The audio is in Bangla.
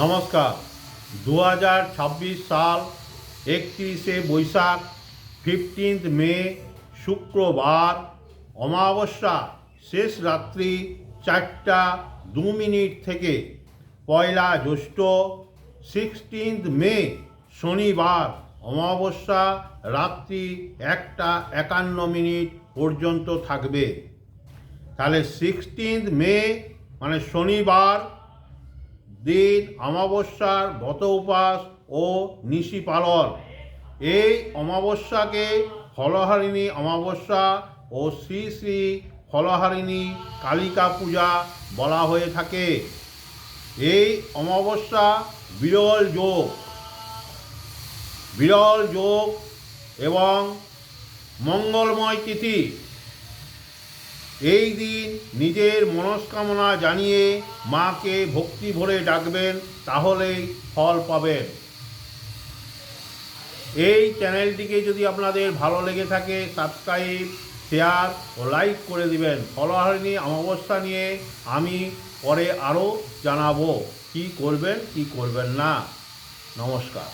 নমস্কার। 2026 সাল 31শে বৈশাখ 15 মে শুক্রবার, অমাবস্যা শেষ রাত্রি 4টা 2 মিনিট থেকে পয়লা জ্যৈষ্ঠ 16 মে শনিবার অমাবস্যা রাত্রি 1টা 51 মিনিট পর্যন্ত থাকবে। তাহলে 16 মে মানে শনিবার দিন অমাবস্যার ব্রত উপাস ও নিশি পালন। এই অমাবস্যাকে ফলহারিণী অমাবস্যা ও শ্রী শ্রী ফলহারিণী কালিকা পূজা বলা হয়ে থাকে। এই অমাবস্যা বিরল যোগ এবং মঙ্গলময় তিথি। এই দিন নিজের মনস্কামনা জানিয়ে মাকে ভক্তি ভরে ডাকবেন, তাহলেই ফল পাবেন। এই চ্যানেলটিকে যদি আপনাদের ভালো লেগে থাকে সাবস্ক্রাইব, শেয়ার ও লাইক করে দিবেন। ফলহারিণী অমাবস্যা নিয়ে আমি পরে আরও জানাবো কি করবেন কি করবেন না। নমস্কার।